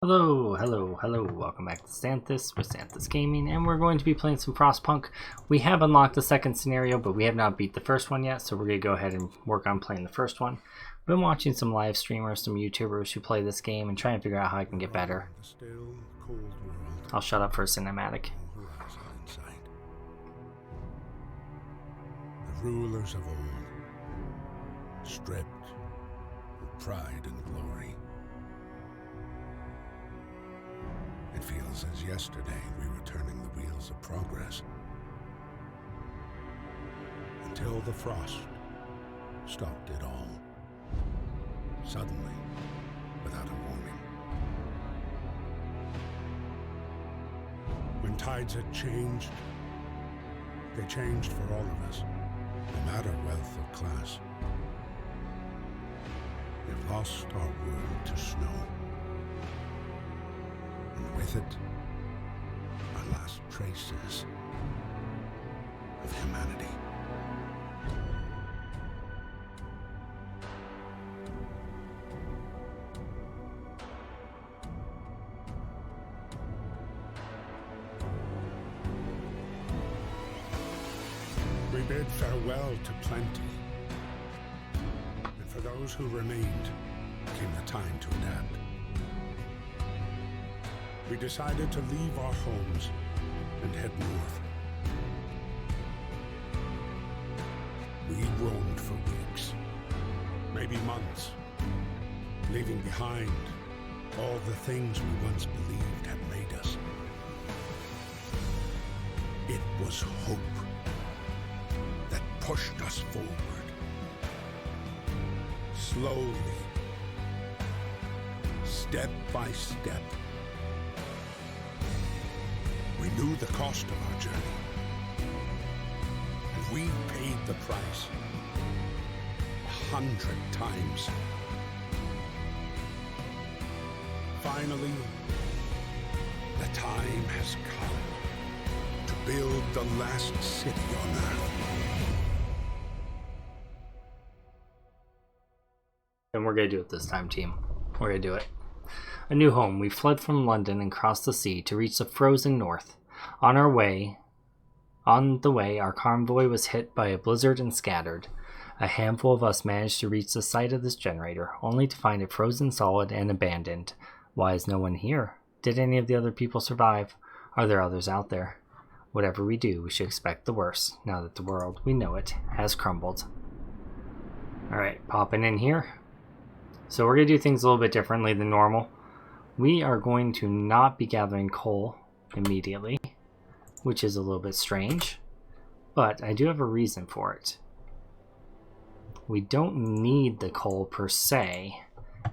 Hello, hello, hello, welcome back to Xanthus with Xanthus Gaming, and we're going to be playing some Frostpunk. We have unlocked the second scenario, but we have not beat the first one yet, so we're going to go ahead and work on playing the first one. I've been watching some live streamers, some YouTubers who play this game, and try and figure out how I can get better. I'll shut up for a cinematic. The rulers of old, stripped with pride and glory. It feels as yesterday we were turning the wheels of progress. Until the frost stopped it all. Suddenly, without a warning. When tides had changed, they changed for all of us, no matter wealth or class. We've lost our world to snow. And with it, our last traces of humanity. We bid farewell to plenty, and for those who remained, came the time to adapt. We decided to leave our homes and head north. We roamed for weeks, maybe months, leaving behind all the things we once believed had made us. It was hope that pushed us forward. Slowly, step by step. We knew the cost of our journey, and we paid the price 100 times. Finally, the time has come to build the last city on Earth. And we're going to do it this time, team. We're going to do it. A new home. We fled from London and crossed the sea to reach the frozen north. On the way, our convoy was hit by a blizzard and scattered. A handful of us managed to reach the site of this generator, only to find it frozen solid and abandoned. Why is no one here? Did any of the other people survive? Are there others out there? Whatever we do, we should expect the worst, now that the world, we know it, has crumbled. Alright, popping in here. So we're going to do things a little bit differently than normal. We are going to not be gathering coal immediately, which is a little bit strange, but I do have a reason for it. We don't need the coal per se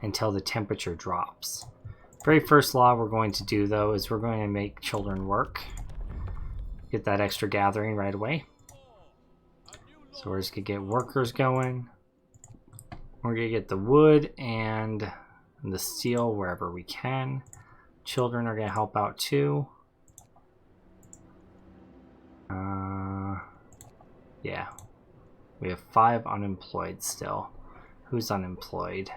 until the temperature drops. Very first law we're going to do, though, is we're going to make children work. Get that extra gathering right away. So we're just going to get workers going. We're going to get the wood and the steel wherever we can. Children are going to help out too. Yeah. We have 5 unemployed still. Who's unemployed?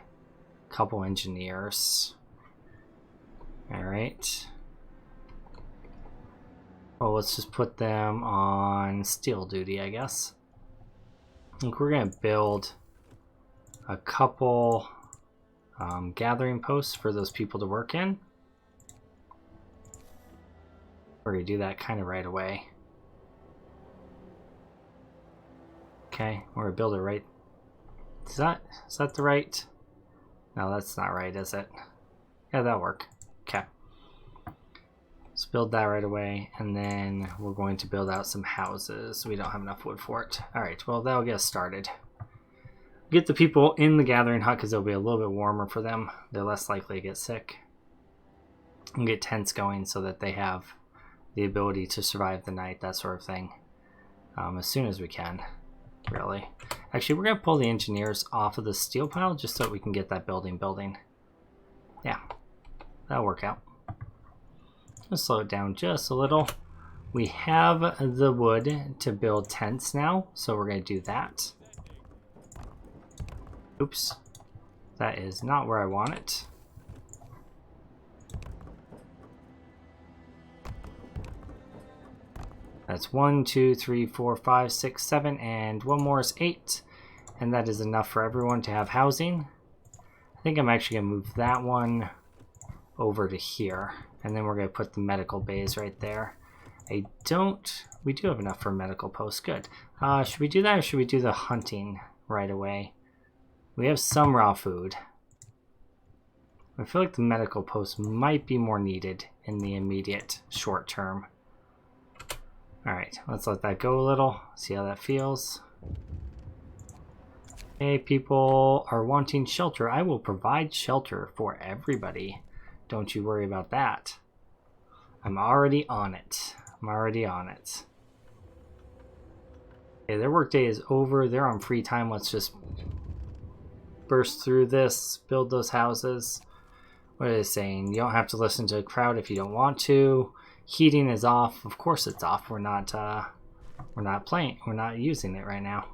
Couple engineers. Alright. Well, let's just put them on steel duty, I guess. I think we're going to build a couple gathering posts for those people to work in. We're going to do that kind of right away. Okay, we're going to build it right. Is that the right? No, that's not right, is it? Yeah, that'll work. Okay. Let's build that right away, and then we're going to build out some houses. We don't have enough wood for it. Alright, well, that'll get us started. Get the people in the gathering hut because it'll be a little bit warmer for them. They're less likely to get sick. And get tents going so that they have the ability to survive the night, that sort of thing. As soon as we can, really. Actually, we're going to pull the engineers off of the steel pile just so we can get that building. Yeah, that'll work out. Let's slow it down just a little. We have the wood to build tents now, so we're going to do that. Oops. That is not where I want it. That's 1, 2, 3, 4, 5, 6, 7, and one more is 8. And that is enough for everyone to have housing. I think I'm actually going to move that one over to here. And then we're going to put the medical bays right there. We do have enough for a medical post. Good. Should we do that, or should we do the hunting right away? We have some raw food. I feel like the medical post might be more needed in the immediate short term. Alright, let's let that go a little. See how that feels. Hey, people are wanting shelter. I will provide shelter for everybody. Don't you worry about that. I'm already on it. Okay, their workday is over. They're on free time. Let's just burst through this, build those houses. What are they saying? You don't have to listen to a crowd if you don't want to. Heating is off. Of course it's off. We're not playing. We're not using it right now.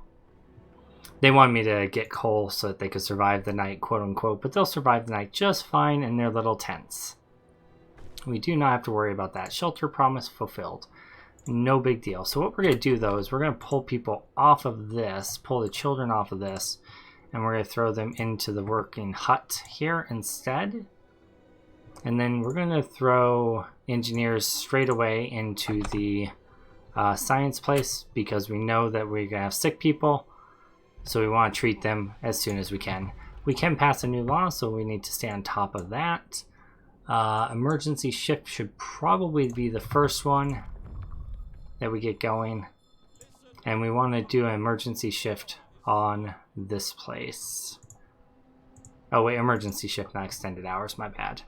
They wanted me to get coal so that they could survive the night, quote unquote, but they'll survive the night just fine in their little tents. We do not have to worry about that. Shelter promise fulfilled. No big deal. So what we're going to do, though, is we're going to pull people off of this, pull the children off of this, and we're going to throw them into the working hut here instead. And then we're going to throw engineers straight away into the science place, because we know that we're going to have sick people, so we want to treat them as soon as we can. We can pass a new law, so we need to stay on top of that. Emergency shift should probably be the first one that we get going. And we want to do an emergency shift on this place. Oh wait, emergency shift, not extended hours, my bad.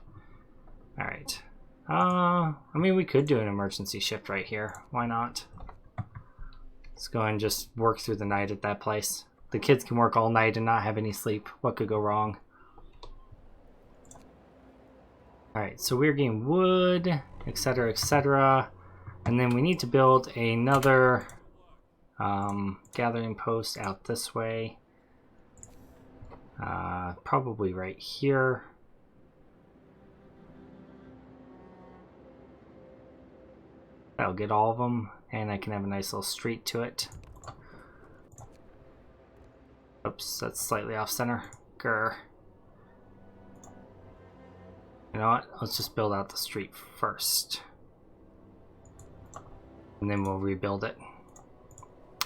Alright. I mean, we could do an emergency shift right here. Why not? Let's go and just work through the night at that place. The kids can work all night and not have any sleep. What could go wrong? Alright, so we're getting wood, etc., etc. And then we need to build another gathering post out this way. Probably right here. That'll get all of them, and I can have a nice little street to it. Oops, that's slightly off center. Grr. You know what? Let's just build out the street first. And then we'll rebuild it.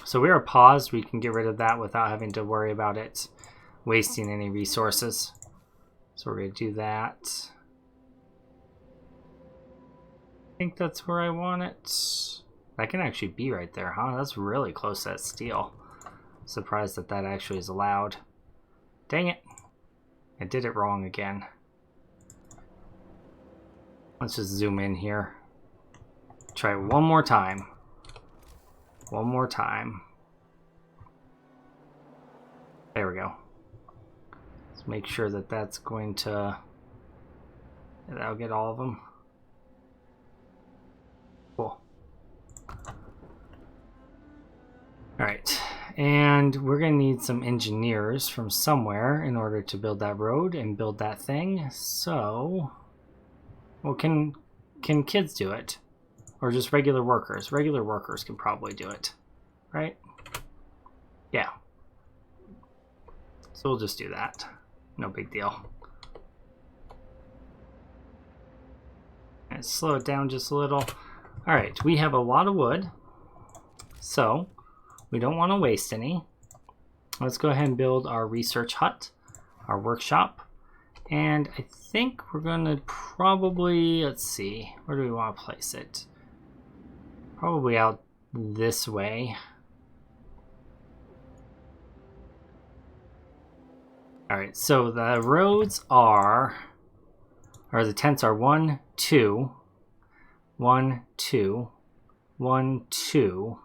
So we are paused. We can get rid of that without having to worry about it wasting any resources. So we're going to do that. I think that's where I want it. That can actually be right there, huh? That's really close to that steel. Surprised that that actually is allowed. Dang it. I did it wrong again. Let's just zoom in here. Try it one more time. One more time. There we go. Let's make sure that that's going to... That'll get all of them. Cool. Alright. And we're going to need some engineers from somewhere in order to build that road and build that thing. So... Well, can kids do it? Or just regular workers? Regular workers can probably do it, right? Yeah. So we'll just do that. No big deal. And slow it down just a little. Alright, we have a lot of wood. So, we don't want to waste any. Let's go ahead and build our research hut, our workshop. And I think we're going to probably, let's see, where do we want to place it? Probably out this way. Alright, so the roads are, or the tents are 1, 2, 1, 2, 1, 2,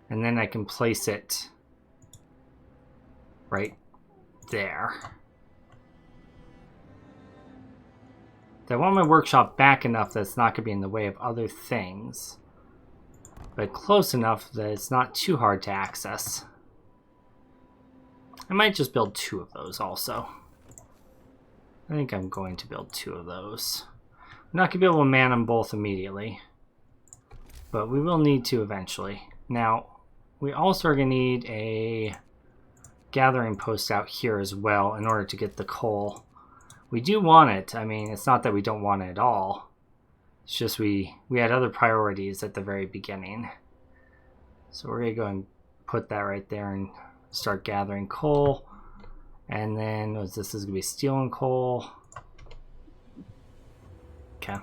and then I can place it right there. I want my workshop back enough that it's not going to be in the way of other things, but close enough that it's not too hard to access. I might just build 2 of those also. I think I'm going to build 2 of those. I'm not going to be able to man them both immediately. but we will need to eventually. Now, we also are going to need a gathering post out here as well in order to get the coal. We do want it. I mean, it's not that we don't want it at all. It's just we had other priorities at the very beginning. So we're going to go and put that right there and start gathering coal. And then this is going to be steel and coal. Okay.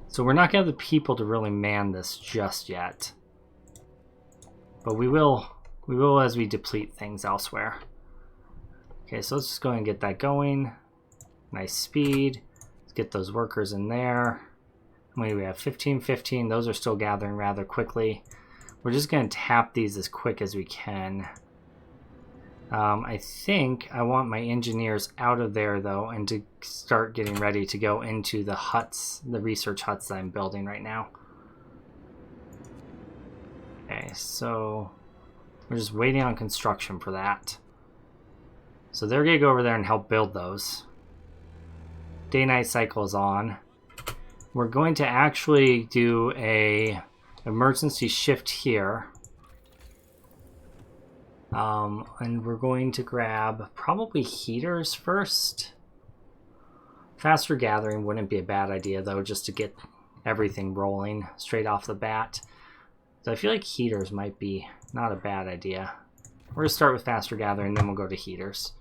So we're not going to have the people to really man this just yet. But we will as we deplete things elsewhere. Okay, so let's just go ahead and get that going. Nice speed. Let's get those workers in there. How many do we have? 15, 15. Those are still gathering rather quickly. We're just going to tap these as quick as we can. I think I want my engineers out of there, though, and to start getting ready to go into the huts, the research huts that I'm building right now. Okay, so we're just waiting on construction for that. So they're going to go over there and help build those. Day-night cycle is on. We're going to actually do a emergency shift here. And we're going to grab probably heaters first. Faster gathering wouldn't be a bad idea, though, just to get everything rolling straight off the bat. So I feel like heaters might be not a bad idea. We're going to start with faster gathering, then we'll go to heaters.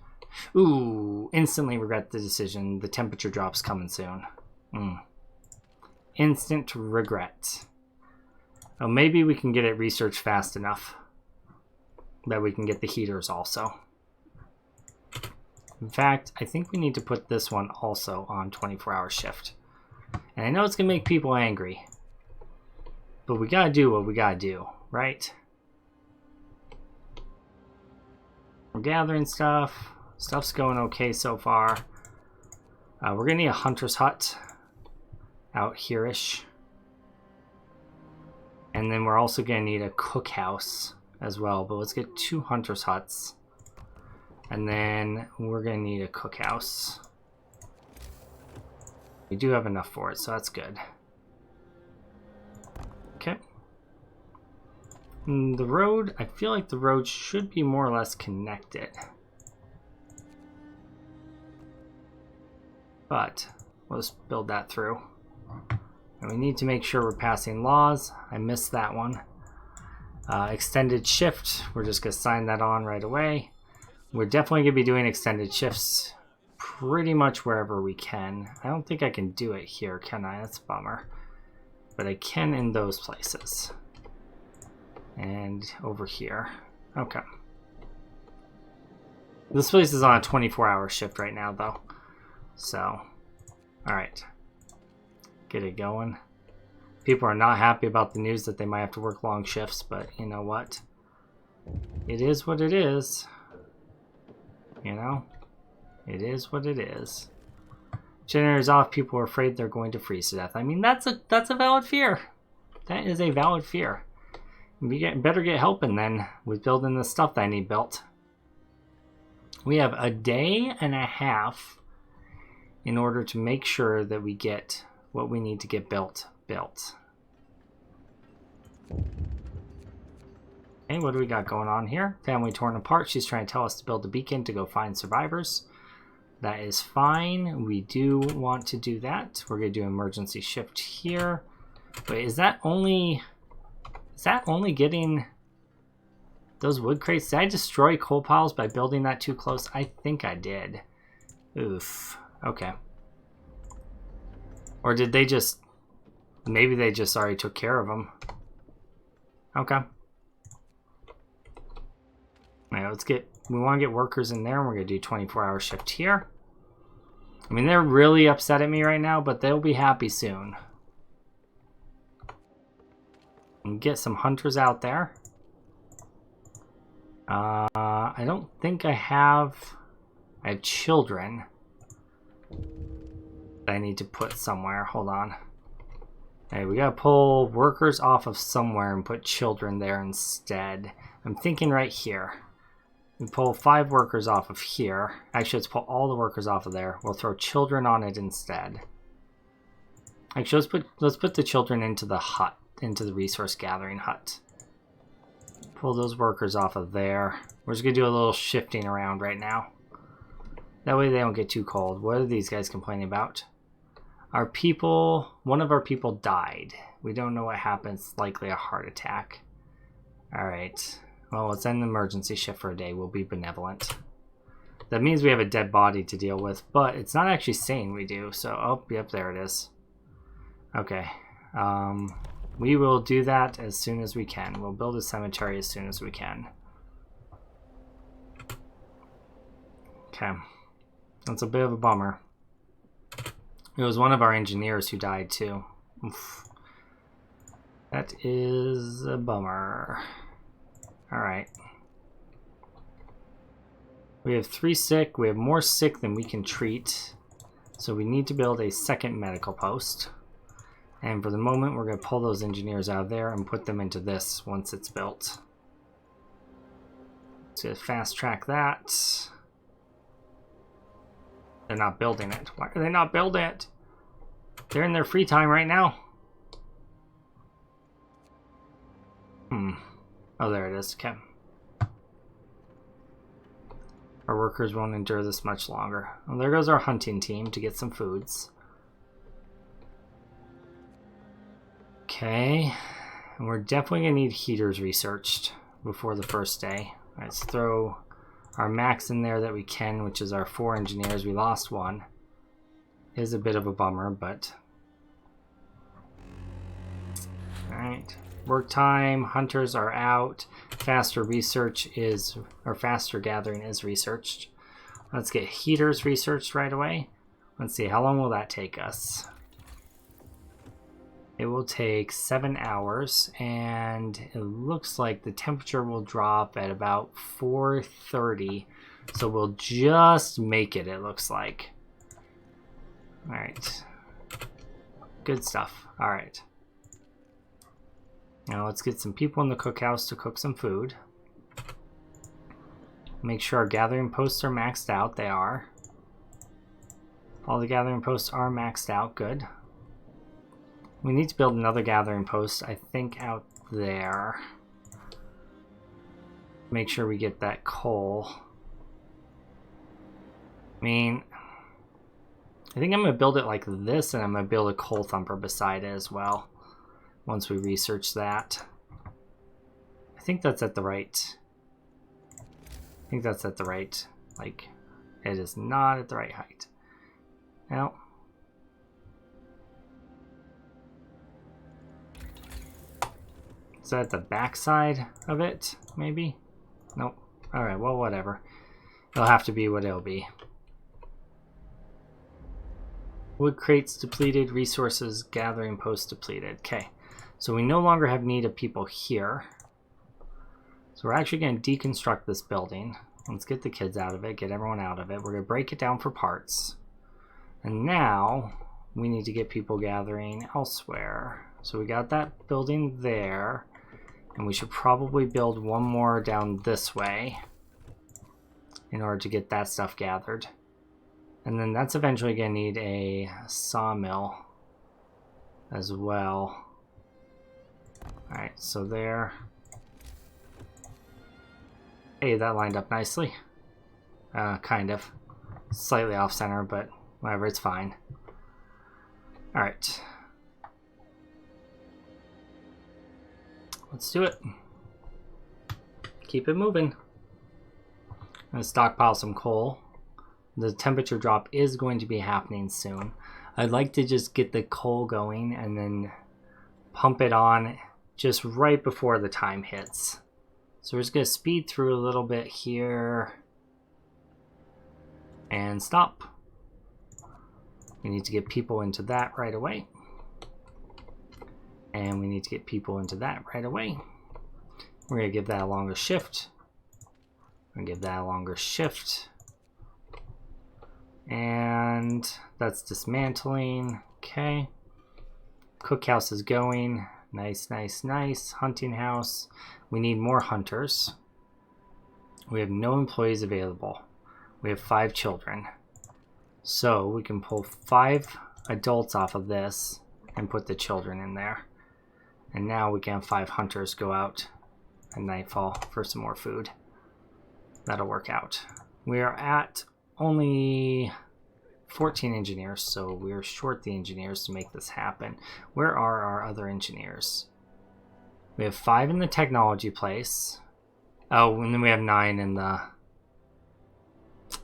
Ooh, instantly regret the decision. The temperature drop's coming soon. Instant regret. Oh, maybe we can get it researched fast enough that we can get the heaters also. In fact, I think we need to put this one also on 24-hour shift. And I know it's going to make people angry, but we got to do what we got to do, right? We're gathering stuff. Stuff's going okay so far. We're going to need a hunter's hut out here-ish. And then we're also going to need a cookhouse as well, but let's get 2 hunter's huts. And then we're going to need a cookhouse. We do have enough for it, so that's good. Okay. And the road, I feel like the road should be more or less connected. But let's build that through. And we need to make sure we're passing laws. I missed that one. Extended shift, we're just going to sign that on right away. We're definitely going to be doing extended shifts pretty much wherever we can. I don't think I can do it here, can I? That's a bummer. But I can in those places. And over here. Okay. This place is on a 24-hour shift right now, though. So, alright. Get it going. People are not happy about the news that they might have to work long shifts, but you know what? It is what it is. You know? It is what it is. Generators off, people are afraid they're going to freeze to death. I mean, that's a valid fear. That is a valid fear. We better get helping then with building the stuff that I need built. We have a day and a half in order to make sure that we get what we need to get built. Okay, what do we got going on here? Family torn apart. She's trying to tell us to build a beacon to go find survivors. That is fine. We do want to do that. We're going to do emergency shift here. Wait, is that only getting those wood crates? Did I destroy coal piles by building that too close? I think I did. Oof. Okay. Or did they just... Maybe they just already took care of them. Okay. Alright, let's get... We want to get workers in there, and we're going to do 24-hour shift here. I mean, they're really upset at me right now, but they'll be happy soon. And get some hunters out there. I don't think I have children that I need to put somewhere. Hold on. Hey, we gotta pull workers off of somewhere and put children there instead. I'm thinking right here. We pull 5 workers off of here. Actually, let's pull all the workers off of there. We'll throw children on it instead. Actually, let's put the children into the hut, into the resource gathering hut. Pull those workers off of there. We're just gonna do a little shifting around right now. That way they don't get too cold. What are these guys complaining about? Our people, one of our people died. We don't know what happened. It's likely a heart attack. All right. Well, let's end the emergency shift for a day. We'll be benevolent. That means we have a dead body to deal with, but it's not actually saying we do. So, oh, yep, there it is. Okay. We will do that as soon as we can. We'll build a cemetery as soon as we can. Okay. That's a bit of a bummer. It was one of our engineers who died too. Oof. That is a bummer. Alright. We have 3 sick. We have more sick than we can treat. So we need to build a second medical post. And for the moment, we're going to pull those engineers out of there and put them into this once it's built. So fast track that. They're not building it. Why are they not building it? They're in their free time right now. Oh, there it is. Okay. Our workers won't endure this much longer. Well, there goes our hunting team to get some foods. Okay. And we're definitely going to need heaters researched before the first day. Let's throw our max in there that we can, which is our 4 engineers. We lost one. It is a bit of a bummer, but... Alright. Work time. Hunters are out. Faster research is... or faster gathering is researched. Let's get heaters researched right away. Let's see. How long will that take us? It will take 7 hours, and it looks like the temperature will drop at about 4:30, so we'll just make it, it looks like. Alright. Good stuff. Alright. Now let's get some people in the cookhouse to cook some food. Make sure our gathering posts are maxed out. They are. All the gathering posts are maxed out. Good. We need to build another gathering post, I think, out there. Make sure we get that coal. I mean, I think I'm going to build it like this, and I'm going to build a coal thumper beside it as well, once we research that. I think that's at the right... I think that's at the right... like, it is not at the right height. Now... Is that the back side of it, maybe? Nope. Alright, well, whatever. It'll have to be what it'll be. Wood crates depleted, resources gathering post depleted. Okay, so we no longer have need of people here. So we're actually going to deconstruct this building. Let's get the kids out of it, get everyone out of it. We're going to break it down for parts. And now we need to get people gathering elsewhere. So we got that building there. And we should probably build one more down this way in order to get that stuff gathered. And then that's eventually going to need a sawmill as well. Alright, so there. Hey, that lined up nicely. Kind of. Slightly off center, but whatever, it's fine. Alright. Let's do it. Keep it moving. I'm going to stockpile some coal. The temperature drop is going to be happening soon. I'd like to just get the coal going and then pump it on just right before the time hits. So we're just going to speed through a little bit here and stop. We need to get people into that right away. And we need to get people into that right away. We're going to give that a longer shift. We're going to give that a longer shift. And that's dismantling. Okay. Cookhouse is going. Nice, nice, nice. Hunting house. We need more hunters. We have no employees available. We have 5 children. So we can pull 5 adults off of this and put the children in there. And now we can have 5 hunters go out at nightfall for some more food. That'll work out. We are at only 14 engineers, so we're short the engineers to make this happen. Where are our other engineers? We have 5 in the technology place. Oh, and then we have 9 in the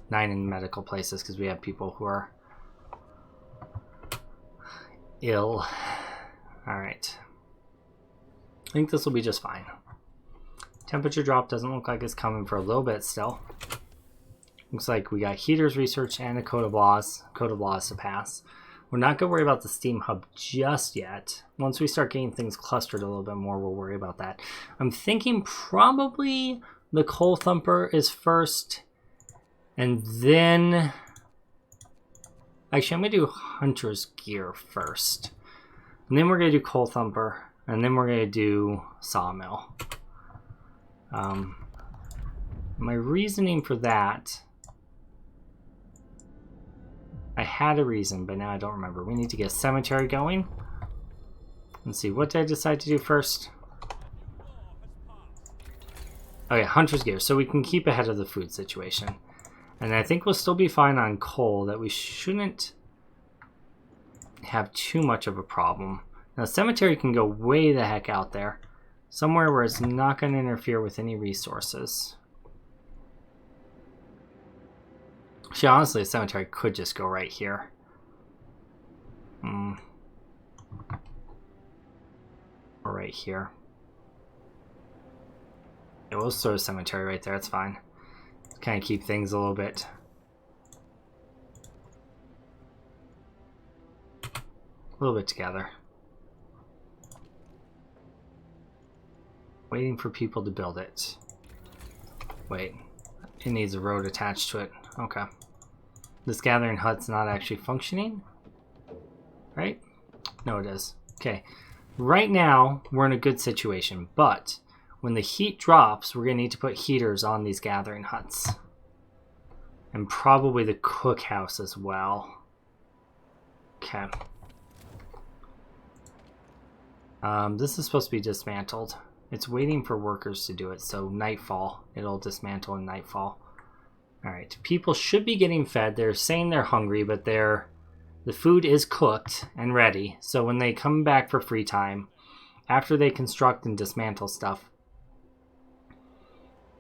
medical places because we have people who are ill. Alright. I think this will be just fine. Temperature drop doesn't look like it's coming for a little bit still. Looks like we got heaters research and a code of laws to pass. We're not going to worry about the steam hub just yet. Once we start getting things clustered a little bit more, we'll worry about that. I'm thinking probably the coal thumper is first. And then... Actually, I'm going to do hunter's gear first. And then we're going to do coal thumper. And then we're going to do sawmill. My reasoning for that... I had a reason, but now I don't remember. We need to get a cemetery going. Let's see, what did I decide to do first? Oh yeah, hunter's gear, so we can keep ahead of the food situation. And I think we'll still be fine on coal, that we shouldn't have too much of a problem. Now, cemetery can go way the heck out there. Somewhere where it's not going to interfere with any resources. Actually, honestly, a cemetery could just go right here. Or right here. Yeah, we'll throw a cemetery right there, that's fine. Kind of keep things a little bit... together. Waiting for people to build it. Wait, it needs a road attached to it. Okay. This gathering hut's not actually functioning, right? No, it is. Okay. Right now, we're in a good situation, but when the heat drops, we're going to need to put heaters on these gathering huts. And probably the cookhouse as well. Okay. This is supposed to be dismantled. It's waiting for workers to do it, so nightfall. It'll dismantle in nightfall. Alright, people should be getting fed. They're saying they're hungry, but the food is cooked and ready. So when they come back for free time, after they construct and dismantle stuff,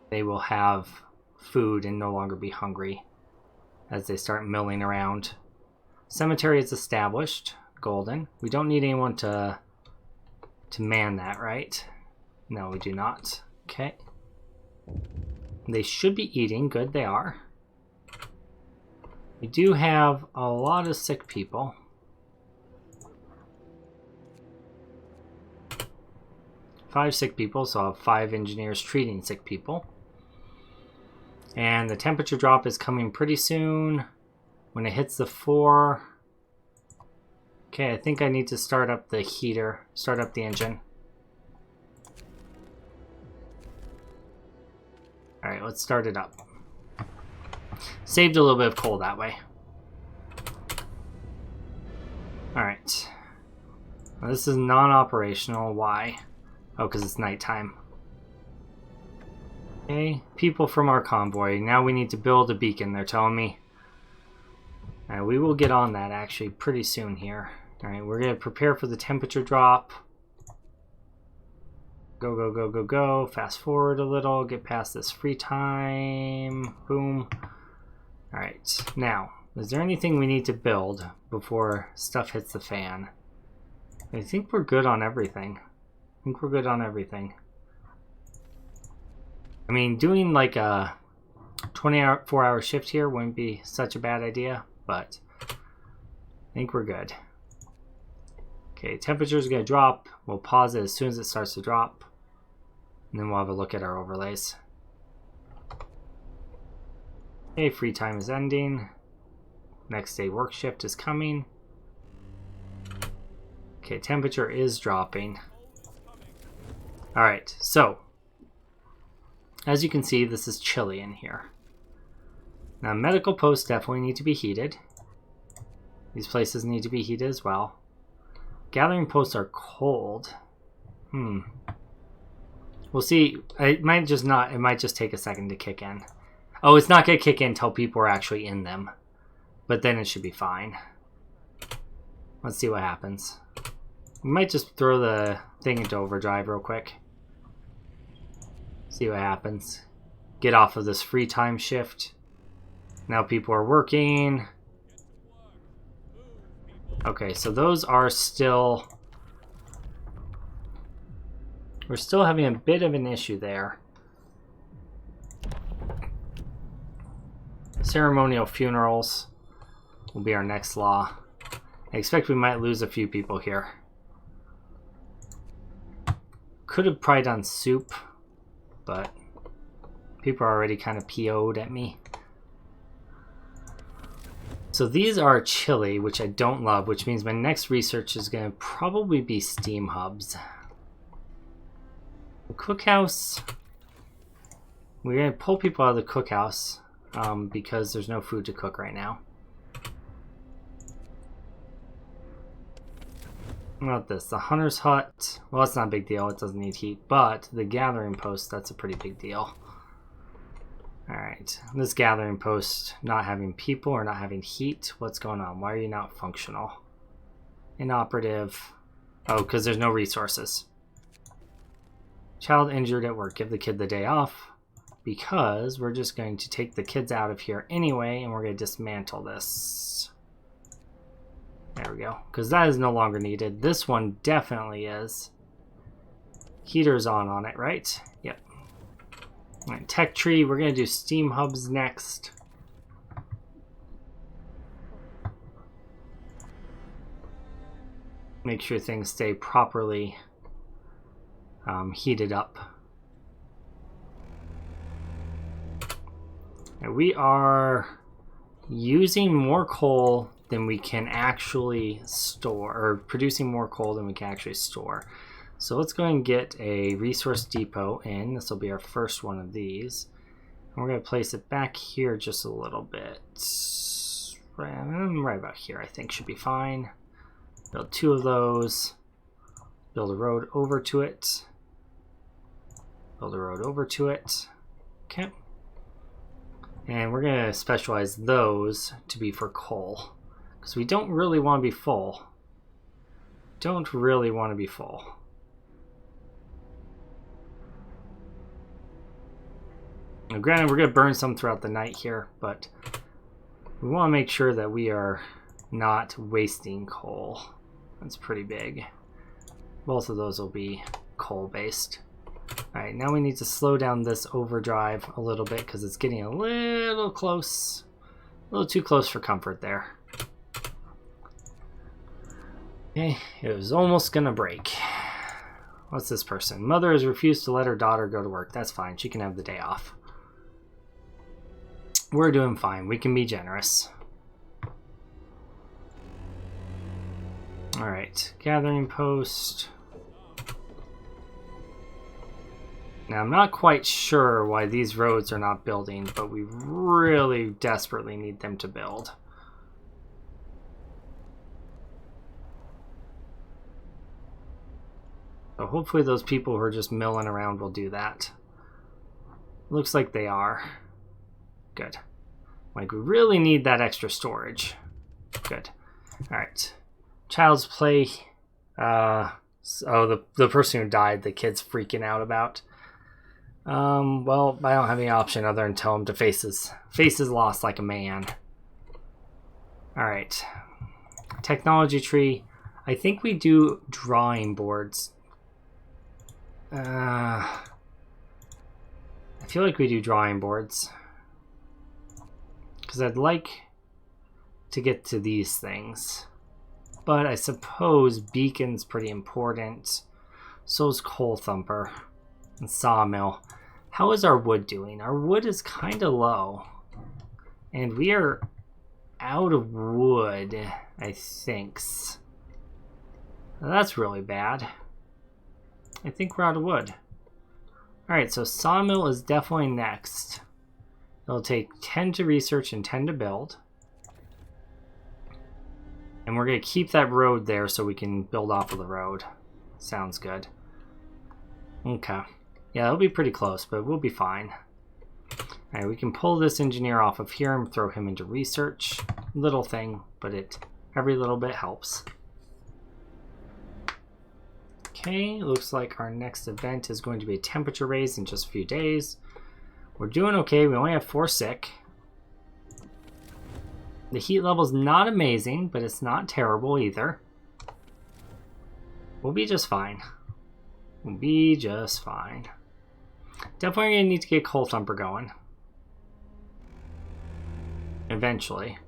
they will have food and no longer be hungry as they start milling around. Cemetery is established. Golden. We don't need anyone to man that, right? No, we do not. Okay. They should be eating. Good, they are. We do have a lot of sick people. Five sick people, so I'll have 5 engineers treating sick people. And the temperature drop is coming pretty soon. When it hits the 4... Okay, I think I need to start up the heater. Start up the engine. Alright, let's start it up. Saved a little bit of coal that way. Alright. Well, this is non-operational. Why? Oh, because it's nighttime. Okay, people from our convoy. Now we need to build a beacon, they're telling me. Alright, we will get on that actually pretty soon here. Alright, we're going to prepare for the temperature drop. Go, go, go, go, go. Fast forward a little. Get past this free time. Boom. Alright, now, is there anything we need to build before stuff hits the fan? I think we're good on everything. I mean, doing like a 24-hour shift here wouldn't be such a bad idea, but I think we're good. Okay, temperature is going to drop. We'll pause it as soon as it starts to drop. And then we'll have a look at our overlays. Okay, free time is ending. Next day work shift is coming. Okay, temperature is dropping. Alright, so as you can see, this is chilly in here. Now, medical posts definitely need to be heated. These places need to be heated as well. Gathering posts are cold. We'll see. It might just not. It might just take a second to kick in. Oh, it's not going to kick in until people are actually in them. But then it should be fine. Let's see what happens. We might just throw the thing into overdrive real quick. See what happens. Get off of this free time shift. Now people are working. Okay, so those are still... We're still having a bit of an issue there. Ceremonial funerals will be our next law. I expect we might lose a few people here. Could have probably done soup, but people are already kind of PO'd at me. So these are chili, which I don't love, which means my next research is going to probably be steam hubs. The cookhouse, we're going to pull people out of the cookhouse because there's no food to cook right now. What about this? The hunter's hut. Well, that's not a big deal. It doesn't need heat. But the gathering post, that's a pretty big deal. Alright. This gathering post not having people or not having heat. What's going on? Why are you not functional? Inoperative. Oh, because there's no resources. Child injured at work. Give the kid the day off. Because we're just going to take the kids out of here anyway. And we're going to dismantle this. There we go. Because that is no longer needed. This one definitely is. Heater's on it, right? Yep. Alright, tech tree. We're going to do steam hubs next. Make sure things stay properly heated up. And we are using more coal than we can actually store, or producing more coal than we can actually store. So let's go and get a resource depot in. This will be our first one of these. And we're going to place it back here just a little bit. Right about here, I think, should be fine. Build 2 of those. Build a road over to it. Build a road over to it. Okay. And we're going to specialize those to be for coal. Because we don't really want to be full. Don't really want to be full. Now, granted, we're going to burn some throughout the night here, but we want to make sure that we are not wasting coal. That's pretty big. Both of those will be coal-based. Alright, now we need to slow down this overdrive a little bit because it's getting a little close. A little too close for comfort there. Okay, it was almost gonna break. What's this person? Mother has refused to let her daughter go to work. That's fine. She can have the day off. We're doing fine. We can be generous. Alright, gathering post. Now, I'm not quite sure why these roads are not building, but we really desperately need them to build. So hopefully those people who are just milling around will do that. Looks like they are. Good. Like, we really need that extra storage. Good. Alright. Child's play. Oh, the person who died, the kid's freaking out about. Well, I don't have any option other than tell him to face his loss like a man. Alright. Technology tree. I think we do drawing boards. I feel like we do drawing boards. Because I'd like to get to these things. But I suppose beacon's pretty important. So's coal thumper. And sawmill. How is our wood doing? Our wood is kind of low. And we are out of wood, I think. Now that's really bad. I think we're out of wood. Alright, so sawmill is definitely next. It'll take 10 to research and 10 to build. And we're going to keep that road there so we can build off of the road. Sounds good. Okay. Yeah, it'll be pretty close, but we'll be fine. Alright, we can pull this engineer off of here and throw him into research. Little thing, but every little bit helps. Okay, looks like our next event is going to be a temperature raise in just a few days. We're doing okay. We only have 4 sick. The heat level's not amazing, but it's not terrible either. We'll be just fine. We'll be just fine. Definitely going to need to get Coal Thumper going. Eventually.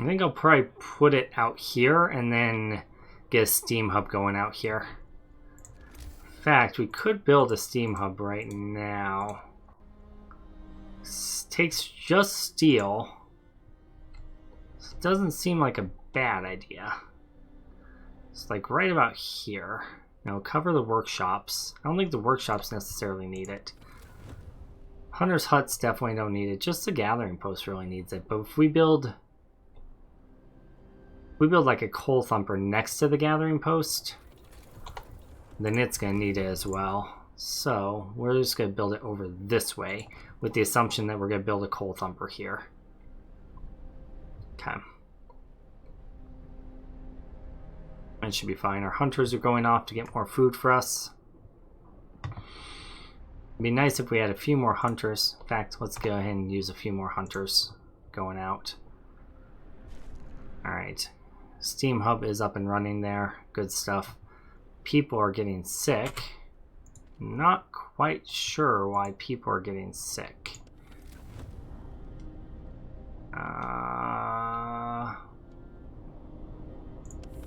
I think I'll probably put it out here and then get a steam hub going out here. In fact, we could build a steam hub right now. Takes just steel. It doesn't seem like a bad idea. It's like right about here. Now cover the workshops. I don't think the workshops necessarily need it. Hunter's huts definitely don't need it. Just the gathering post really needs it. But if we build like a Coal Thumper next to the gathering post, then it's going to need it as well. So we're just going to build it over this way with the assumption that we're going to build a Coal Thumper here. Okay. That should be fine. Our hunters are going off to get more food for us. It'd be nice if we had a few more hunters. In fact, let's go ahead and use a few more hunters going out. Alright. Steam hub is up and running there. Good stuff. People are getting sick. Not quite sure why people are getting sick.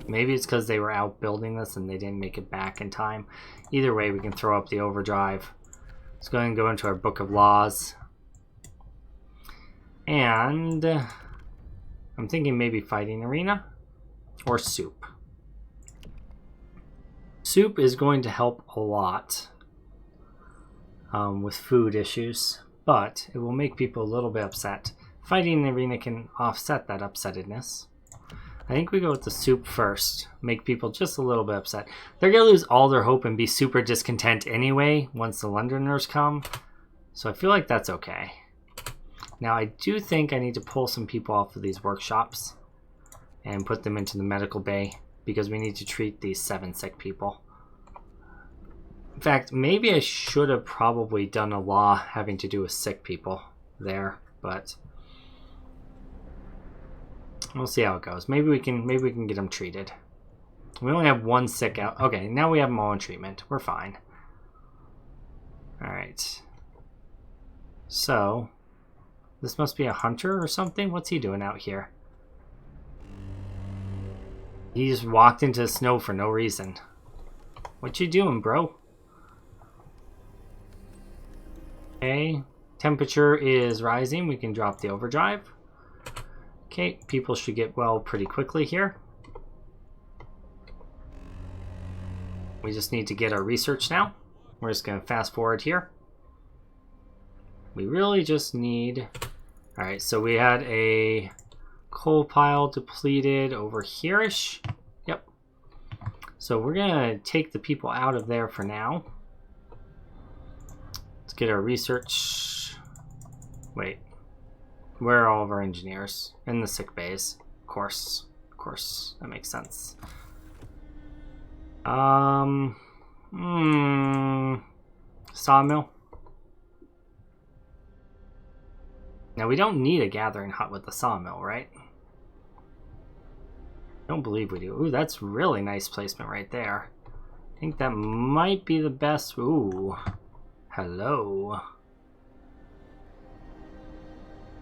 Maybe it's because they were out building this and they didn't make it back in time. Either way, we can throw up the overdrive. Let's go ahead and go into our book of laws. And I'm thinking maybe fighting arena or soup. Soup is going to help a lot with food issues, but it will make people a little bit upset. Fighting arena can offset that upsettedness. I think we go with the soup first. Make people just a little bit upset. They're going to lose all their hope and be super discontent anyway once the Londoners come. So I feel like that's okay. Now I do think I need to pull some people off of these workshops and put them into the medical bay because we need to treat these 7 sick people. In fact, maybe I should have probably done a law having to do with sick people there, but we'll see how it goes. Maybe we can get them treated. We only have 1 sick out. Okay, now we have them all in treatment. We're fine. All right. So this must be a hunter or something. What's he doing out here? He just walked into the snow for no reason. What you doing, bro? Okay, temperature is rising. We can drop the overdrive. Okay, people should get well pretty quickly here. We just need to get our research now. We're just going to fast forward here. We really just need... Alright, so we had a coal pile depleted over here-ish. Yep. So we're going to take the people out of there for now. Let's get our research... Wait. Where are all of our engineers? In the sick bays. Of course. Of course. That makes sense. Sawmill. Now we don't need a gathering hut with the sawmill, right? Don't believe we do. Ooh, that's really nice placement right there. I think that might be the best. Ooh. Hello.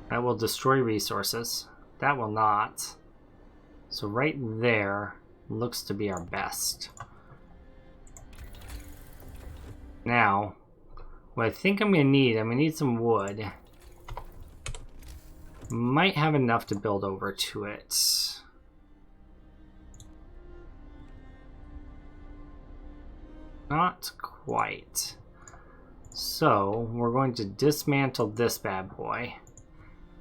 That will destroy resources. That will not. So right there looks to be our best. Now, what I think I'm going to need some wood. Might have enough to build over to it. Not quite. So, we're going to dismantle this bad boy.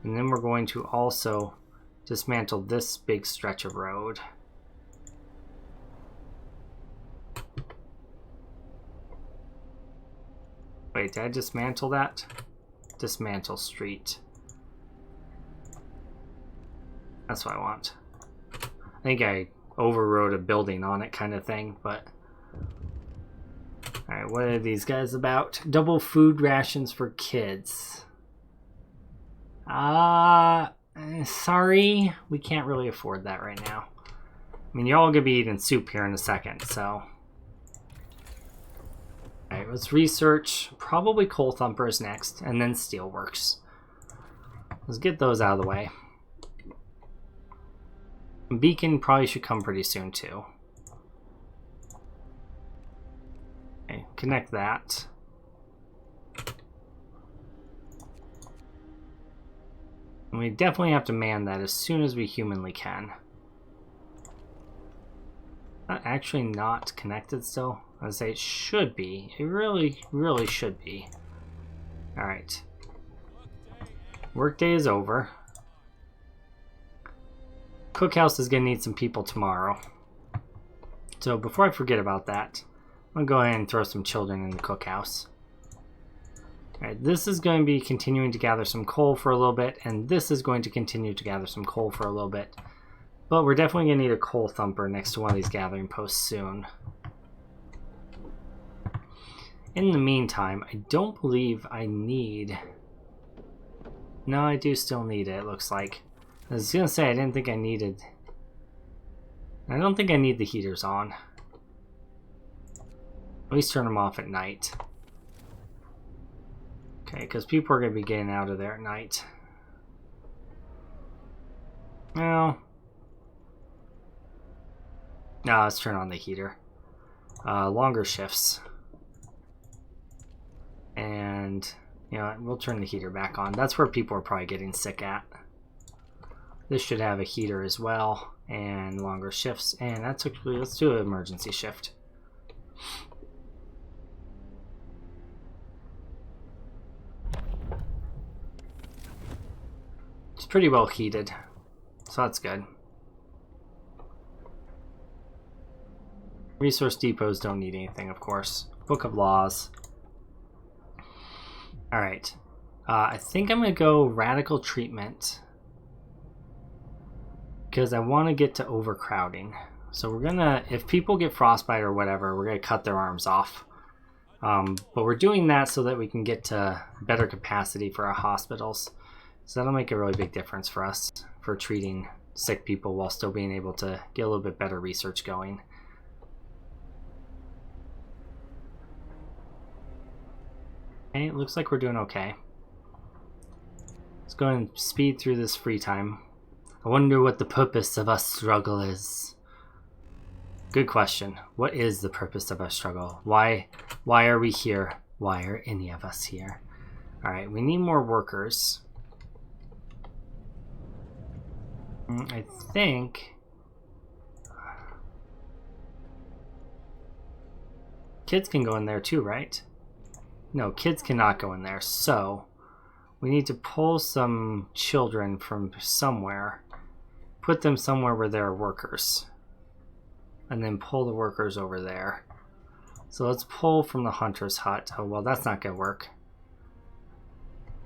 And then we're going to also dismantle this big stretch of road. Wait, did I dismantle that? Dismantle street. That's what I want. I think I overrode a building on it kind of thing, but... Alright, what are these guys about? Double food rations for kids. Sorry. We can't really afford that right now. I mean, you're all gonna be eating soup here in a second, so... Alright, let's research. Probably coal thumpers next, and then steelworks. Let's get those out of the way. Beacon probably should come pretty soon, too. Okay, connect that. And we definitely have to man that as soon as we humanly can. Actually not connected still. I'd say it should be. It really, really should be. Alright. Workday is over. Cookhouse is going to need some people tomorrow. So before I forget about that, I'm going to go ahead and throw some children in the cookhouse. Alright, this is going to be continuing to gather some coal for a little bit, and this is going to continue to gather some coal for a little bit. But we're definitely going to need a coal thumper next to one of these gathering posts soon. In the meantime, I don't believe I need... No, I do still need it, it looks like. I was going to say, I didn't think I needed... I don't think I need the heaters on. At least turn them off at night. Okay, because people are going to be getting out of there at night. Well... No, let's turn on the heater. Longer shifts. And, you know, we'll turn the heater back on. That's where people are probably getting sick at. This should have a heater as well, and longer shifts. And that's actually, let's do an emergency shift. It's pretty well heated, so that's good. Resource depots don't need anything, of course. Book of Laws. Alright. I think I'm going to go Radical Treatment. Because I want to get to overcrowding. So we're going to, if people get frostbite or whatever, we're going to cut their arms off. But we're doing that so that we can get to better capacity for our hospitals. So that'll make a really big difference for us for treating sick people while still being able to get a little bit better research going. Okay, it looks like we're doing okay. Let's go and speed through this free time. I wonder what the purpose of our struggle is. Good question. What is the purpose of our struggle? Why are we here? Why are any of us here? Alright, we need more workers. I think... Kids can go in there too, right? No, kids cannot go in there, so we need to pull some children from somewhere, put them somewhere where there are workers, and then pull the workers over there. So let's pull from the hunter's hut. Oh, well, that's not gonna work.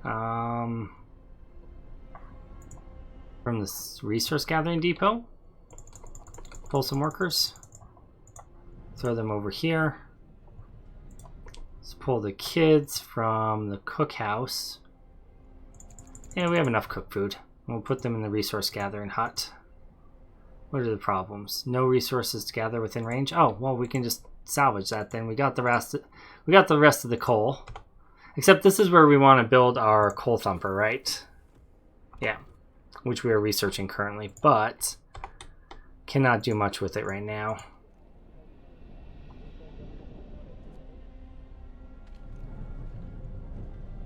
From the resource gathering depot, pull some workers, throw them over here. Let's pull the kids from the cookhouse. Yeah, we have enough cooked food. We'll put them in the resource gathering hut. What are the problems? No resources to gather within range. Oh, well, we can just salvage that then. We got the rest. We got the rest of the coal. Except this is where we want to build our coal thumper, right? Yeah, which we are researching currently, but cannot do much with it right now.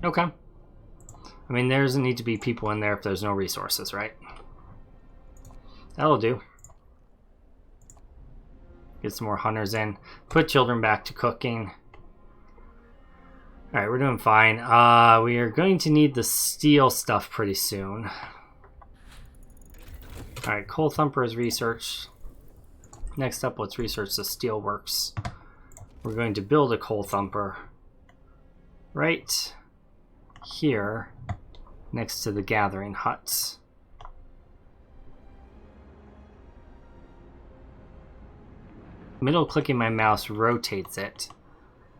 Okay. I mean, there doesn't need to be people in there if there's no resources, right? That'll do. Get some more hunters in. Put children back to cooking. Alright, we're doing fine. We are going to need the steel stuff pretty soon. Alright, Coal Thumper is researched. Next up, let's research the steelworks. We're going to build a Coal Thumper right here next to the gathering huts. Middle clicking my mouse rotates it.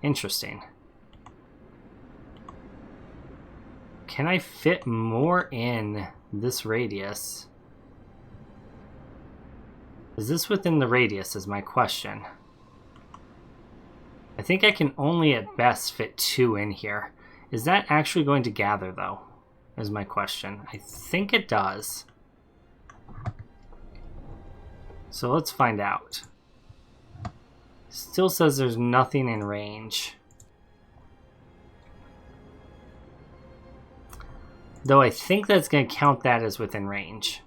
Interesting. Can I fit more in this radius? Is this within the radius is my question. I think I can only at best fit 2 in here. Is that actually going to gather though? Is my question. I think it does. So let's find out. Still says there's nothing in range. Though I think that's going to count that as within range.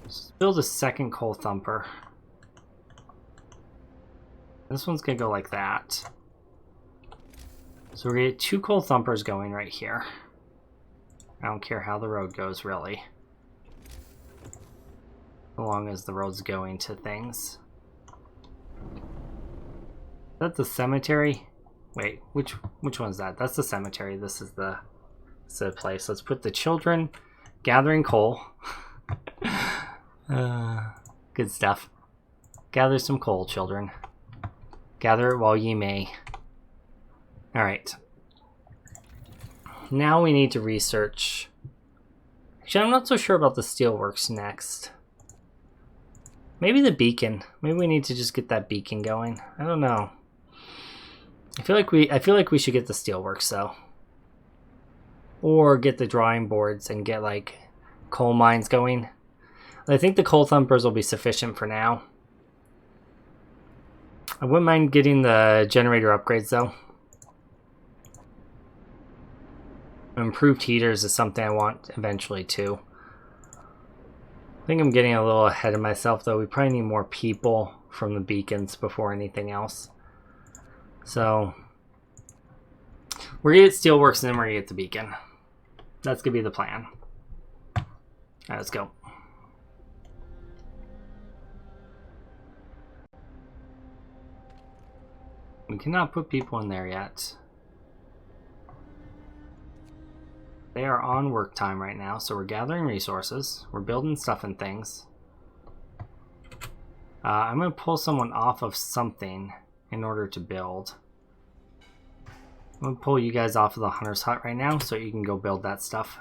Let's build a second Coal Thumper. This one's going to go like that. So we're going to get 2 Coal Thumpers going right here. I don't care how the road goes, really. As long as the road's going to things. Is that the cemetery? Wait, which one's that? That's the cemetery. This is the place. Let's put the children gathering coal. Good stuff. Gather some coal, children. Gather it while ye may. Alright. Now we need to research. Actually, I'm not so sure about the steelworks next. Maybe the beacon. Maybe we need to just get that beacon going. I don't know. I feel like we should get the steelworks though. Or get the drawing boards and get like coal mines going. I think the Coal Thumpers will be sufficient for now. I wouldn't mind getting the generator upgrades though. Improved heaters is something I want eventually too. I think I'm getting a little ahead of myself though. We probably need more people from the beacons before anything else. So we're gonna get steelworks and then we're gonna get the beacon. That's gonna be the plan. Alright, let's go. We cannot put people in there yet. They are on work time right now, so we're gathering resources. We're building stuff and things. I'm going to pull someone off of something in order to build. I'm going to pull you guys off of the Hunter's Hut right now so you can go build that stuff.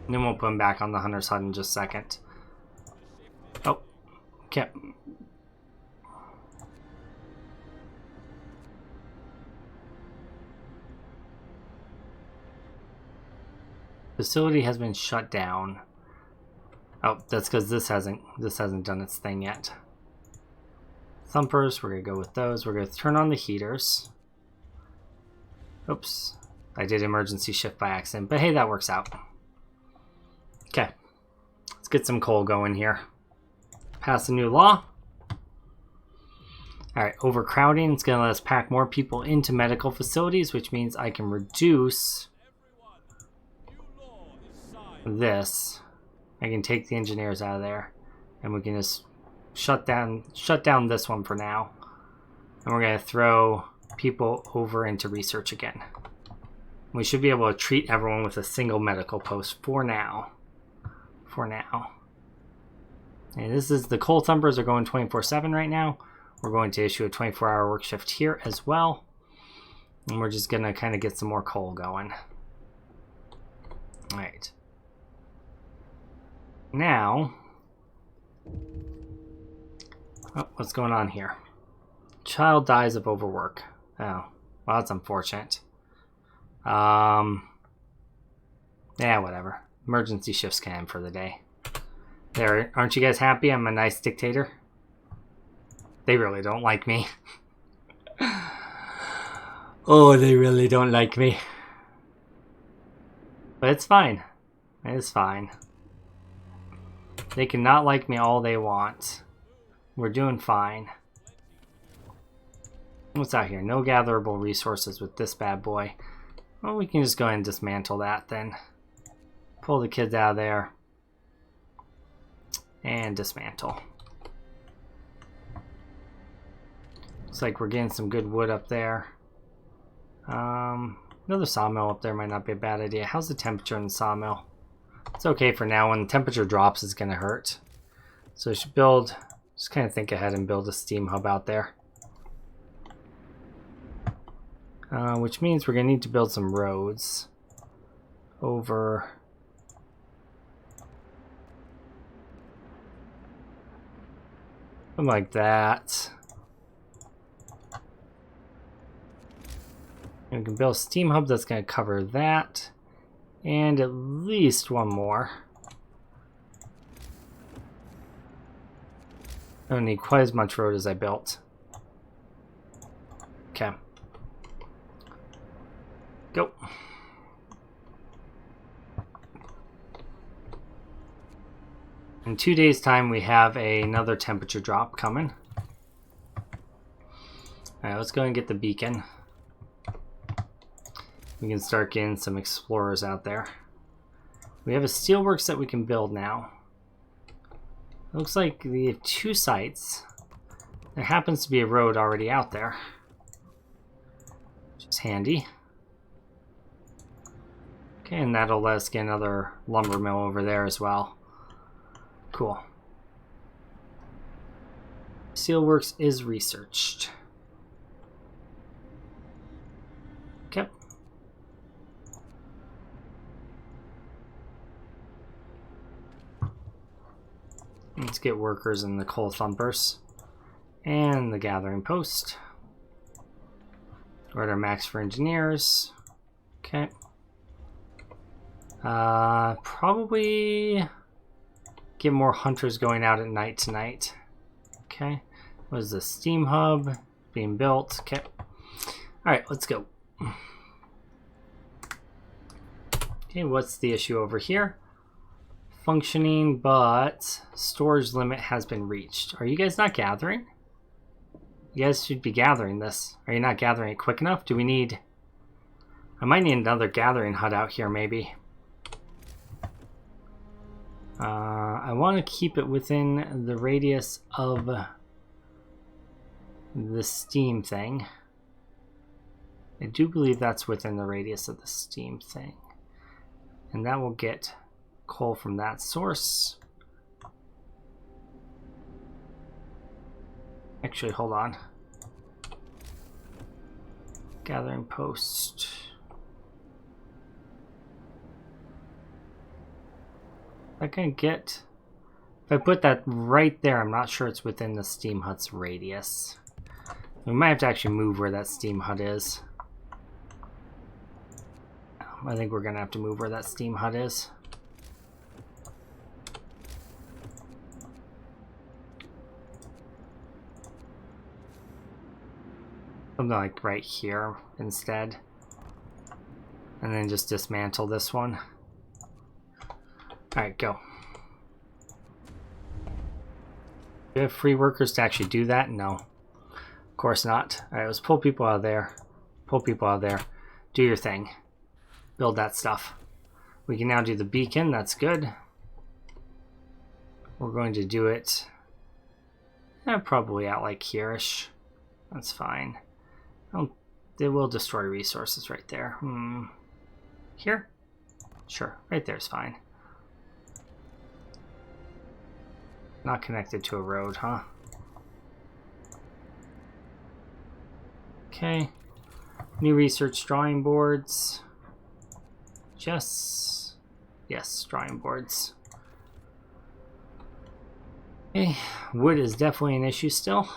And then we'll put them back on the Hunter's Hut in just a second. Oh, okay. Facility has been shut down. Oh, that's because this hasn't done its thing yet. Thumpers, we're gonna go with those. We're gonna turn on the heaters. Oops, I did emergency shift by accident, but hey, that works out. Okay, let's get some coal going here. Pass a new law. Alright, overcrowding is going to let us pack more people into medical facilities, which means I can reduce this. I can take the engineers out of there, and we can just shut down this one for now. And we're going to throw people over into research again. We should be able to treat everyone with a single medical post for now. And this is the Coal Thumpers are going 24/7 right now. We're going to issue a 24-hour work shift here as well. And we're just going to kind of get some more coal going. Alright. Now, oh, what's going on here? Child dies of overwork. Oh, well, that's unfortunate. Yeah, whatever. Emergency shifts can end for the day. There, aren't you guys happy I'm a nice dictator? They really don't like me. Oh, they really don't like me. But it's fine. It's fine. They cannot like me all they want. We're doing fine. What's out here? No gatherable resources with this bad boy. Well, we can just go ahead and dismantle that then. Pull the kids out of there. And dismantle. Looks like we're getting some good wood up there. Another sawmill up there might not be a bad idea. How's the temperature in the sawmill? It's okay for now. When the temperature drops, it's going to hurt. So we should build, just kind of think ahead and build a steam hub out there. Which means we're going to need to build some roads over something like that. And we can build a steam hub that's going to cover that and at least one more. I don't need quite as much road as I built. Okay. Go. In 2 days' time, we have another temperature drop coming. Alright, let's go and get the beacon. We can start getting some explorers out there. We have a steelworks that we can build now. It looks like we have 2 sites. There happens to be a road already out there, which is handy. Okay, and that'll let us get another lumber mill over there as well. Cool. Steelworks is researched. Okay. Let's get workers in the coal thumpers and the gathering post. We're at our max for engineers. Okay. Probably get more hunters going out at night tonight. Okay. What is the steam hub being built? Okay. Alright, let's go. Okay, what's the issue over here? Functioning, but storage limit has been reached. Are you guys not gathering? You guys should be gathering this. Are you not gathering it quick enough? Do we need... I might need another gathering hut out here, maybe. I want to keep it within the radius of the steam thing. I do believe that's within the radius of the steam thing. And that will get coal from that source. Actually, hold on. Gathering post. I can get... If I put that right there, I'm not sure it's within the steam hut's radius. We might have to actually move where that steam hut is. I think we're going to have to move where that steam hut is. Something like right here instead. And then just dismantle this one. Alright, go. Do we have free workers to actually do that? No. Of course not. Alright, let's pull people out of there. Pull people out of there. Do your thing. Build that stuff. We can now do the beacon. That's good. We're going to do it probably out like here-ish. That's fine. They will destroy resources right there. Here? Sure. Right there's fine. Not connected to a road, huh? Okay. New research drawing boards. Yes, drawing boards. Okay, wood is definitely an issue still.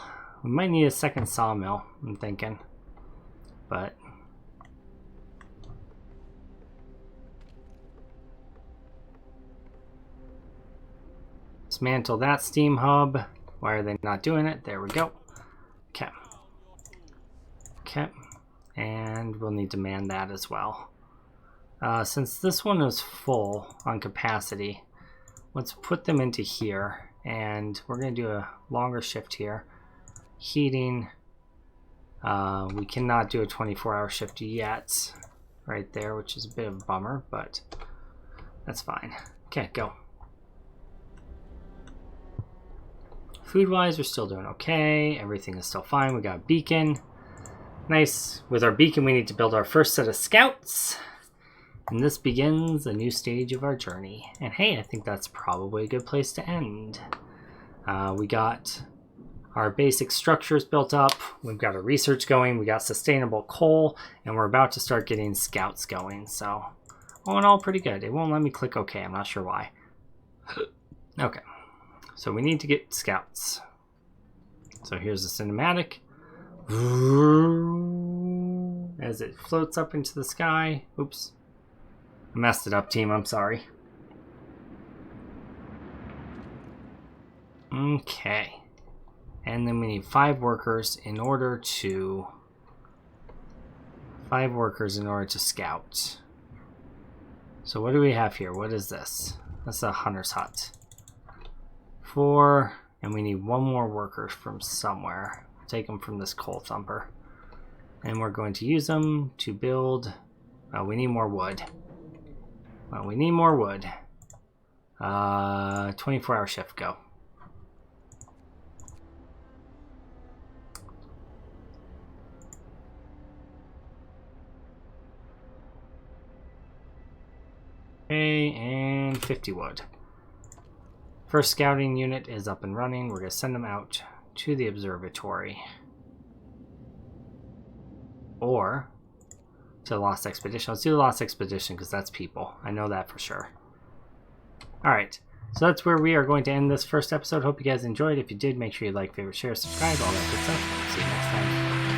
We might need a second sawmill, I'm thinking. But dismantle that steam hub. Why are they not doing it? There we go. Okay. Okay. And we'll need to man that as well. Since this one is full on capacity, let's put them into here. And we're going to do a longer shift here. Heating. We cannot do a 24-hour shift yet. right there, which is a bit of a bummer, but that's fine. Okay, go. Food-wise, we're still doing okay. Everything is still fine. We got a beacon. Nice. With our beacon, we need to build our first set of scouts. And this begins a new stage of our journey. And hey, I think that's probably a good place to end. We got our basic structures built up. We've got our research going. We got sustainable coal. And we're about to start getting scouts going. So, all in all, pretty good. It won't let me click OK. I'm not sure why. Okay. So we need to get scouts. So here's the cinematic. As it floats up into the sky. Oops. I messed it up, team. I'm sorry. Okay. And then we need 5 workers in order to... 5 workers in order to scout. So what do we have here? What is this? That's a hunter's hut. 4, and we need 1 more worker from somewhere. Take them from this coal thumper. And we're going to use them to build... we need more wood. We need more wood. 24-hour shift, go. Okay, and 50 wood. First scouting unit is up and running. We're going to send them out to the observatory. Or to the Lost Expedition. Let's do the Lost Expedition because that's people. I know that for sure. Alright, so that's where we are going to end this first episode. Hope you guys enjoyed. If you did, make sure you like, favorite, share, subscribe, all that good stuff. See you next time.